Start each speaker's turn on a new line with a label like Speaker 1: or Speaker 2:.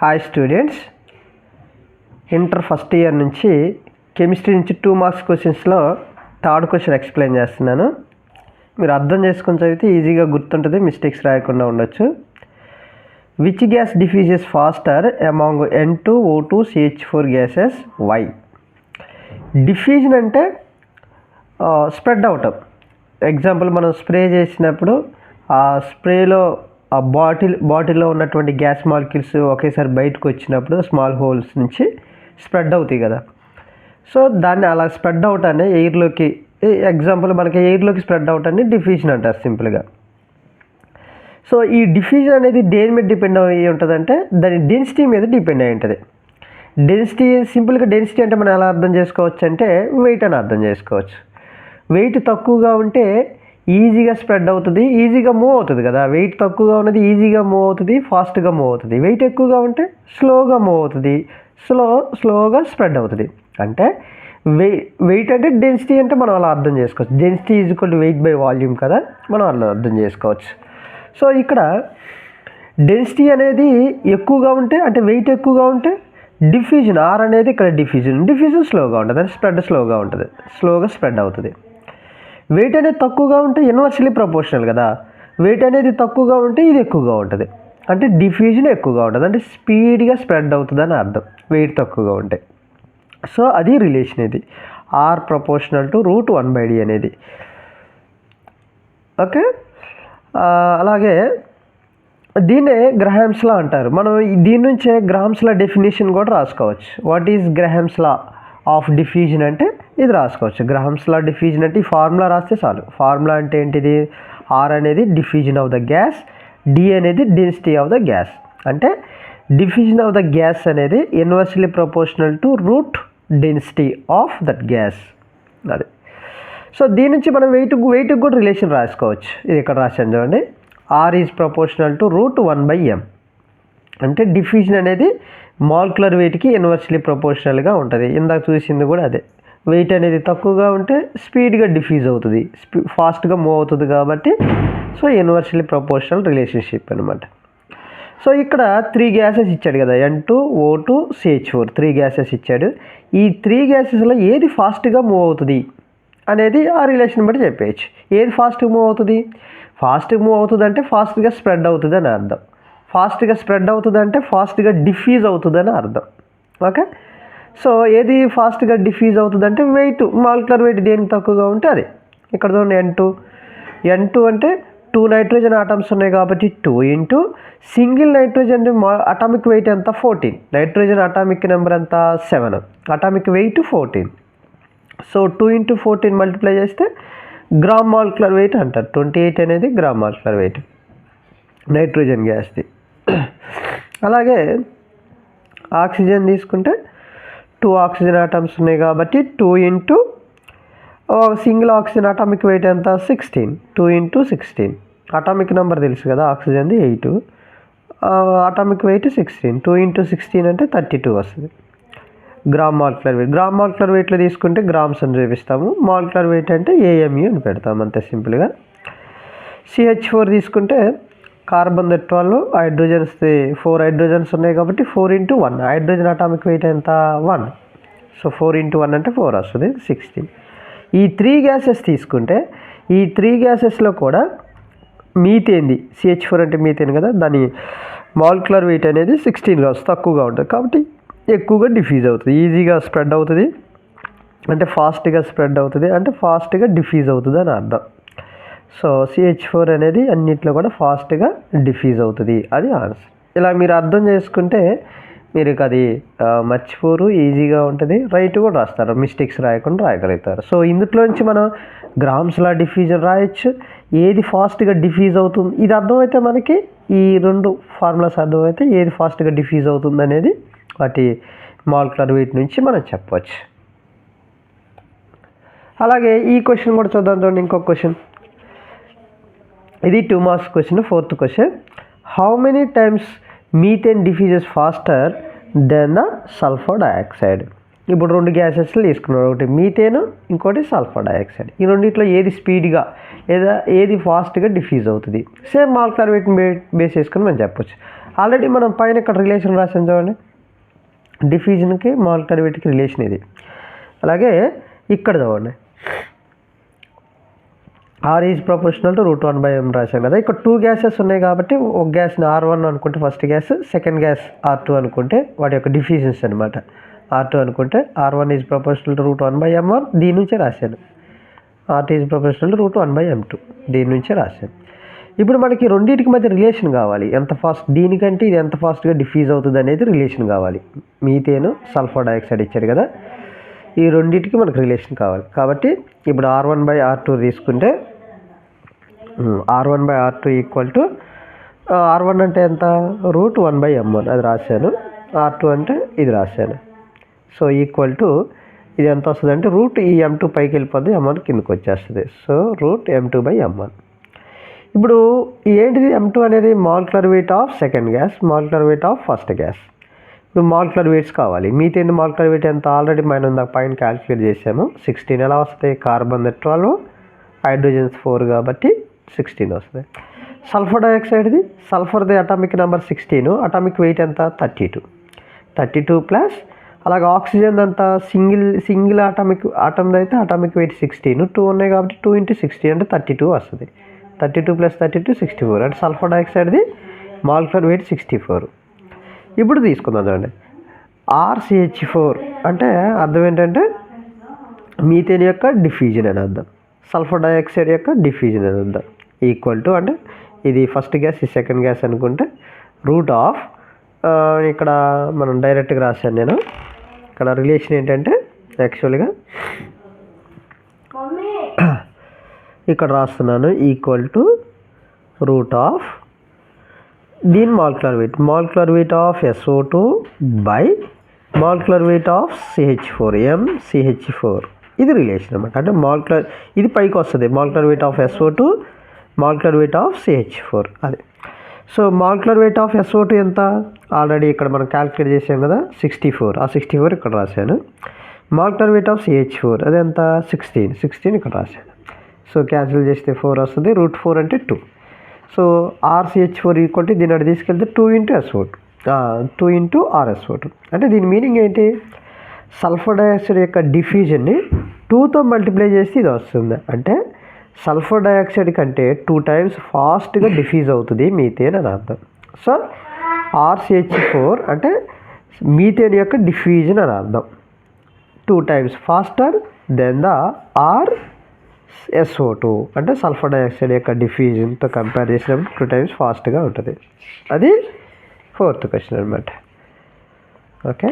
Speaker 1: Hi students, inter first year నుంచి chemistry నుంచి 2 marks క్వశ్చన్స్లో third question explain చేస్తున్నాను. మీరు అర్థం చేసుకొని చదివితే ఈజీగా గుర్తుంటుంది, మిస్టేక్స్ రాయకుండా ఉండొచ్చు. Which gas diffuses faster among N2, O2, CH4 gases? Why? Diffusion అంటే స్ప్రెడ్ అవటం. ఎగ్జాంపుల్, మనం స్ప్రే చేసినప్పుడు ఆ స్ప్రేలో ఆ బాటిల్లో ఉన్నటువంటి గ్యాస్ మాలిక్యూల్స్ ఒకేసారి బయటకు వచ్చినప్పుడు స్మాల్ హోల్స్ నుంచి స్ప్రెడ్ అవుతాయి కదా. సో దాన్ని అలా స్ప్రెడ్ అవటాన్ని ఎయిర్లోకి, ఎగ్జాంపుల్ మనకి ఎయిర్లోకి స్ప్రెడ్ అవటాన్ని డిఫ్యూజన్ అంటారు సింపుల్గా. సో ఈ డిఫ్యూజన్ అనేది దేని మీద డిపెండ్ అయ్యి ఉంటుందంటే దాని డెన్సిటీ మీద డిపెండ్ అయి ఉంటుంది. డెన్సిటీ, సింపుల్గా డెన్సిటీ అంటే మనం ఎలా అర్థం చేసుకోవచ్చు అంటే వెయిట్ అని అర్థం చేసుకోవచ్చు. వెయిట్ తక్కువగా ఉంటే ఈజీగా స్ప్రెడ్ అవుతుంది, ఈజీగా మూవ్ అవుతుంది కదా. వెయిట్ తక్కువగా ఉన్నది ఈజీగా మూవ్ అవుతుంది, ఫాస్ట్గా మూవ్ అవుతుంది. వెయిట్ ఎక్కువగా ఉంటే స్లోగా మూవ్ అవుతుంది, స్లోగా స్ప్రెడ్ అవుతుంది. అంటే వెయిట్ అంటే డెన్సిటీ అంటే మనం అలా అర్థం చేసుకోవచ్చు. Density is equal to weight by volume కదా, మనం అలా అర్థం చేసుకోవచ్చు. సో ఇక్కడ డెన్సిటీ అనేది ఎక్కువగా ఉంటే, అంటే వెయిట్ ఎక్కువగా ఉంటే డిఫ్యూజన్ ఆర్ అనేది ఇక్కడ డిఫ్యూజన్ స్లోగా ఉంటుంది, అంటే స్ప్రెడ్ స్లోగా ఉంటుంది, స్లోగా స్ప్రెడ్ అవుతుంది. వెయిట్ అనేది తక్కువగా ఉంటే ఇన్వర్స్లీ ప్రపోర్షనల్ కదా. వెయిట్ అనేది తక్కువగా ఉంటే ఇది ఎక్కువగా ఉంటుంది, అంటే డిఫ్యూజన్ ఎక్కువగా ఉంటుంది, అంటే స్పీడ్గా స్ప్రెడ్ అవుతుంది అని అర్థం వెయిట్ తక్కువగా ఉంటే. సో అది రిలేషన్, ఇది ఆర్ ప్రపోర్షనల్ టు √1/d అనేది. ఓకే, అలాగే దీన్నే గ్రహామ్స్ లా అంటారు. మనం దీని నుంచే గ్రహామ్స్ లా డెఫినేషన్ కూడా రాసుకోవచ్చు. What is Graham's law of diffusion అంటే ఇది రాసుకోవచ్చు. గ్రహామ్స్ లా డిఫ్యూజన్ అంటే ఈ ఫార్ములా రాస్తే చాలు. ఫార్ములా అంటే ఏంటిది? ఆర్ అనేది diffusion of the gas, D అనేది డెన్సిటీ ఆఫ్ ద గ్యాస్. అంటే డిఫ్యూజన్ ఆఫ్ ద గ్యాస్ అనేది inversely proportional to root density of that gas. అది. సో దీని నుంచి మనం వెయిట్ కూడా రిలేషన్ రాసుకోవచ్చు. ఇది ఇక్కడ రాశాను చూడండి. R is proportional to √1/m. అంటే డిఫ్యూజన్ అనేది మాలిక్యులర్ వెయిట్కి ఇన్వర్స్లీ ప్రపోర్షనల్గా ఉంటుంది. ఇందాక చూసింది కూడా అదే. వెయిట్ అనేది తక్కువగా ఉంటే స్పీడ్గా డిఫ్యూజ్ అవుతుంది, ఫాస్ట్గా మూవ్ అవుతుంది కాబట్టి సో ఇన్వర్స్లీ ప్రపోర్షనల్ రిలేషన్షిప్ అనమాట. సో ఇక్కడ 3 గ్యాసెస్ ఇచ్చాడు కదా, N2, O2, CH4 3 గ్యాసెస్ ఇచ్చాడు. ఈ 3 గ్యాసెస్లో ఏది ఫాస్ట్గా మూవ్ అవుతుంది అనేది ఆ రిలేషన్ బట్టి చెప్పేయచ్చు. ఏది ఫాస్ట్గా మూవ్ అవుతుంది? ఫాస్ట్గా మూవ్ అవుతుంది అంటే ఫాస్ట్గా స్ప్రెడ్ అవుతుంది అని అర్థం. ఫాస్ట్గా స్ప్రెడ్ అవుతుంది అంటే ఫాస్ట్గా డిఫ్యూజ్ అవుతుంది అని అర్థం. ఓకే, సో ఏది ఫాస్ట్గా డిఫ్యూజ్ అవుతుంది అంటే వెయిట్, మాలిక్యులర్ వెయిట్ దేనికి తక్కువగా ఉంటే అది. ఇక్కడ చూడండి, N2 అంటే 2 నైట్రోజన్ ఆటమ్స్ ఉన్నాయి కాబట్టి 2 into single nitrogen atomic weight ఎంత? 14. నైట్రోజన్ అటామిక్ నెంబర్ ఎంత? 7. Atomic weight 14. So 2 into 14 multiply చేస్తే గ్రామ్ మాలిక్యులర్ వెయిట్ అంటారు. 28 అనేది గ్రామ్ మాలిక్యులర్ వెయిట్ నైట్రోజన్ గ్యాస్ది. అలాగే ఆక్సిజన్ తీసుకుంటే 2 ఆక్సిజన్ ఆటమ్స్ ఉన్నాయి కాబట్టి 2 into single oxygen atomic weight ఎంత? 16. 2 ఇంటూ 16. అటామిక్ నెంబర్ తెలుసు కదా ఆక్సిజన్ది 8, అటామిక్ వెయిట్ 16. 2 ఇంటూ 16 అంటే 32 వస్తుంది gram molecular weight. Gram molecular వెయిట్లో తీసుకుంటే గ్రామ్స్ అని చూపిస్తాము, మాలిక్యులర్ వెయిట్ అంటే AMU అని పెడతాము అంతే సింపుల్గా. CH4 తీసుకుంటే కార్బన్ 12, హైడ్రోజన్స్ 4 హైడ్రోజన్స్ ఉన్నాయి కాబట్టి 4 ఇంటూ 1. హైడ్రోజన్ అటామిక్ వెయిట్ ఎంత? 1. సో 4 ఇంటూ 1 అంటే 4 వస్తుంది, 16. ఈ 3 గ్యాసెస్ తీసుకుంటే ఈ 3 గ్యాసెస్లో కూడా మీథేన్ది, CH4 అంటే మీథేన్ కదా, దాని మాలిక్యులర్ వెయిట్ అనేది 16 గ్రామ్స్ తక్కువగా ఉంటుంది కాబట్టి ఎక్కువగా డిఫ్యూజ్ అవుతుంది, ఈజీగా స్ప్రెడ్ అవుతుంది, అంటే ఫాస్ట్గా స్ప్రెడ్ అవుతుంది, అంటే ఫాస్ట్గా డిఫ్యూజ్ అవుతుంది అని అర్థం. సో CH4 అనేది అన్నిట్లో కూడా ఫాస్ట్గా డిఫ్యూజ్ అవుతుంది, అది ఆన్సర్. ఇలా మీరు అర్థం చేసుకుంటే మీరు అది మర్చిపోరు, ఈజీగా ఉంటుంది, రైట్ కూడా రాస్తారు, మిస్టేక్స్ రాయకుండా రాయగలుగుతారు. సో ఇందులో నుంచి మనం గ్రామ్స్లా డిఫ్యూజన్ రాయొచ్చు, ఏది ఫాస్ట్గా డిఫ్యూజ్ అవుతుంది ఇది అర్థమైతే మనకి ఈ 2 ఫార్ములాస్ అర్థమైతే ఏది ఫాస్ట్గా డిఫ్యూజ్ అవుతుంది అనేది వాటి మాలిక్యులర్ వెయిట్ నుంచి మనం చెప్పవచ్చు. అలాగే ఈ క్వశ్చన్ కూడా చూద్దాం చూడండి, ఇంకొక క్వశ్చన్. ఇది 2 marks question, 4th question. How many times methane diffuses faster than the sulphur dioxide? ఇప్పుడు 2 గ్యాసెస్లు తీసుకున్నారు, ఒకటి మీథేన్, ఇంకోటి సల్ఫర్ డయాక్సైడ్. ఈ రెండిట్లో ఏది స్పీడ్గా లేదా ఏది ఫాస్ట్గా డిఫ్యూజ్ అవుతుంది? సేమ్ మాలిక్యులర్ వెయిట్ని బేస్ చేసుకుని మనం చెప్పొచ్చు. ఆల్రెడీ మనం పైన ఇక్కడ రిలేషన్ రాసాం చూడండి, డిఫ్యూజన్కి మాలిక్యులర్ వెయిట్కి రిలేషన్ ఇది. అలాగే ఇక్కడ చూడండి, R is proportional to √1/m రాశాం కదా. ఇక్కడ 2 గ్యాసెస్ ఉన్నాయి కాబట్టి ఒక గ్యాస్ని R1 అనుకుంటే first gas, second gas R2 అనుకుంటే వాటి యొక్క డిఫ్యూజన్స్ అనమాట. R2 అనుకుంటే R1 is proportional to √1/m1, దీని నుంచే రాశాను. R2 is proportional to √1/m2, దీని నుంచే రాశాను. ఇప్పుడు మనకి రెండింటికి మధ్య రిలేషన్ కావాలి. ఎంత ఫాస్ట్, దీనికంటే ఇది ఎంత ఫాస్ట్గా డిఫ్యూజ్ అవుతుంది అనేది రిలేషన్ కావాలి. మీథేన్, సల్ఫర్ డైఆక్సైడ్ ఇచ్చారు కదా, ఈ రెండింటికి మనకు రిలేషన్ కావాలి. కాబట్టి ఇప్పుడు R1/R2 తీసుకుంటే R1/R2 ఈక్వల్ టు R1 అంటే ఎంత, √1/m1 అది రాశాను, R2 అంటే ఇది రాశాను. సో ఈక్వల్ టు ఇది ఎంత వస్తుంది అంటే ఈ M2 పైకి వెళ్ళిపోద్ది, M1 కిందకి వచ్చేస్తుంది. So √m2/m1. ఇప్పుడు ఏంటిది M2 అనేది molecular weight of second gas, molecular weight of first gas. ఇప్పుడు మాలిక్యులర్ వెయిట్స్ కావాలి. మీథేన్ మాలిక్యులర్ వెయిట్ ఎంత, ఆల్రెడీ మనం దాకా పైన క్యాలిక్యులేట్ చేసాము, 16. ఎలా వస్తాయి, కార్బన్ 12, హైడ్రోజన్స్ 4 కాబట్టి 16 వస్తుంది. సల్ఫర్ డైఆక్సైడ్ది, సల్ఫర్ది అటామిక్ నెంబర్ 16, అటామిక్ వెయిట్ ఎంత, 32 ప్లస్, అలాగే ఆక్సిజన్ అంతా సింగిల్ ఆటమ్ది అయితే అటామిక్ వెయిట్ 16, 2 ఉన్నాయి కాబట్టి 2 × 16 అంటే 32 వస్తుంది. 32 + 32 64, అంటే సల్ఫర్ డైఆక్సైడ్ది మాలిక్యులర్ వెయిట్ 64. ఇప్పుడు తీసుకుందాం చూడండి, RCH4 అంటే అర్థం ఏంటంటే మీథేన్ యొక్క డిఫ్యూజన్ అని అర్థం, సల్ఫర్ డైఆక్సైడ్ యొక్క డిఫ్యూజన్ అని అర్థం. ఈక్వల్ టు అంటే ఇది ఫస్ట్ గ్యాస్, ఇది సెకండ్ గ్యాస్ అనుకుంటే రూట్ ఆఫ్, ఇక్కడ మనం డైరెక్ట్గా రాశాను నేను, ఇక్కడ రిలేషన్ ఏంటంటే యాక్చువల్గా ఇక్కడ రాస్తున్నాను, ఈక్వల్ టు రూట్ ఆఫ్ దీని molecular weight of SO2 by molecular weight of CH4, MCH4. ఇది రిలేషన్ అనమాట. అంటే మాలిక్యులర్ ఇది పైకి వస్తుంది, molecular weight of SO2, molecular weight of CH4 అది. So molecular weight of SO2 ఎంత, ఆల్రెడీ ఇక్కడ మనం క్యాలిక్యులేట్ చేసాం కదా, 64. ఆ 64 ఇక్కడ రాశాను. మాలిక్యులర్ వెయిట్ ఆఫ్ CH4 అది ఎంత, 16 ఇక్కడ రాశాను. సో క్యాన్సిల్ చేస్తే 4 వస్తుంది, √4 అంటే 2. సో RCH4 ఈక్వల్ టు దీన్ని అటు తీసుకెళ్తే 2 × SO2, 2 × RSO2. అంటే దీని మీనింగ్ ఏంటి, సల్ఫర్ డైఆక్సైడ్ యొక్క డిఫ్యూజన్ని 2తో మల్టిప్లై చేస్తే ఇది వస్తుంది. అంటే సల్ఫర్ డైఆక్సైడ్ కంటే 2 times ఫాస్ట్గా డిఫ్యూజ్ అవుతుంది మీథేన్ అని అర్థం. సో RCH4 అంటే మీథేన్ యొక్క డిఫ్యూజన్ అని అర్థం, 2 times faster than the RSO2 అంటే సల్ఫర్ డైఆక్సైడ్ యొక్క డిఫ్యూజన్తో కంపేర్ చేసినప్పుడు 2 times ఫాస్ట్గా ఉంటుంది. అది 4th క్వశ్చన్ అనమాట. ఓకే.